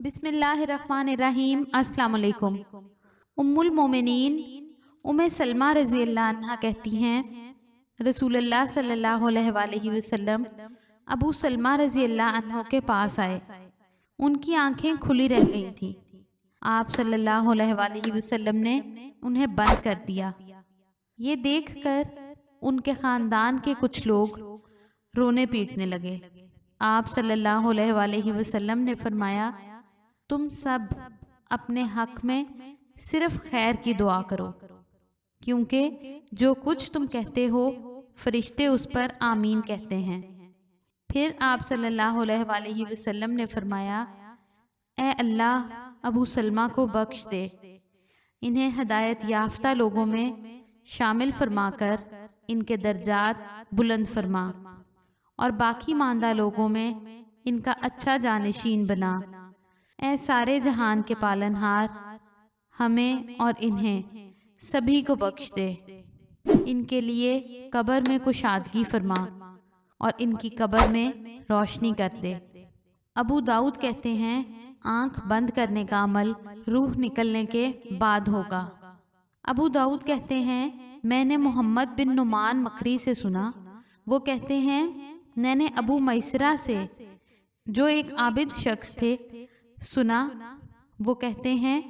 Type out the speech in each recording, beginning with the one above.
بسم اللہ الرحمن الرحیم۔ السلام علیکم۔ ام المومنین سلمہ رضی اللہ عنہ کہتی ہیں رسول اللہ صلی اللہ علیہ وآلہ وسلم ابو سلمہ رضی اللہ عنہ کے پاس آئے۔ ان کی آنکھیں کھلی رہ گئی تھیں۔ آپ صلی اللہ علیہ وآلہ وسلم نے انہیں بند کر دیا۔ یہ دیکھ کر ان کے خاندان کے کچھ لوگ رونے پیٹنے لگے۔ آپ صلی اللہ علیہ وآلہ وسلم نے فرمایا، تم سب اپنے حق میں صرف خیر کی دعا کرو، کیونکہ جو کچھ تم کہتے ہو فرشتے اس پر آمین کہتے ہیں۔ پھر آپ صلی اللہ علیہ وآلہ وسلم نے فرمایا، اے اللہ ابو سلمہ کو بخش دے، انہیں ہدایت یافتہ لوگوں میں شامل فرما کر ان کے درجات بلند فرما، اور باقی ماندہ لوگوں میں ان کا اچھا جانشین بنا۔ اے سارے جہان کے پالنہار، ہمیں اور انہیں سبھی کو بخش دے، ان کے لیے قبر میں کشادگی فرما اور ان کی قبر میں روشنی کر دے۔ ابو داؤد کہتے ہیں، آنکھ بند کرنے کا عمل روح نکلنے کے بعد ہوگا۔ ابو داؤد کہتے ہیں، میں نے محمد بن نعمان مکری سے سنا، وہ کہتے ہیں میں نے ابو میسرہ سے جو ایک عابد شخص تھے سنا، وہ کہتے ہیں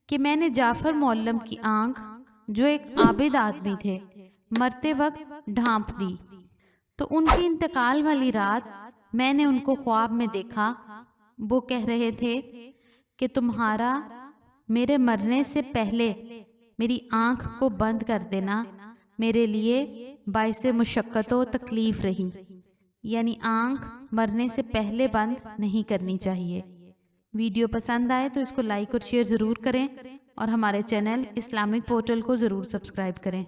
کہ میں نے جعفر معلم کی آنکھ جو ایک عابد آدمی تھے مرتے وقت ڈھانپ دی، تو ان کے انتقال والی رات میں نے ان کو خواب میں دیکھا۔ وہ کہہ رہے تھے کہ تمہارا میرے مرنے سے پہلے میری آنکھ کو بند کر دینا میرے لیے باعث مشقت و تکلیف رہی، یعنی آنکھ مرنے سے پہلے بند نہیں کرنی چاہیے۔ ویڈیو پسند آئے تو اس کو لائک اور شیئر ضرور کریں، اور ہمارے چینل اسلامک پورٹل کو ضرور سبسکرائب کریں۔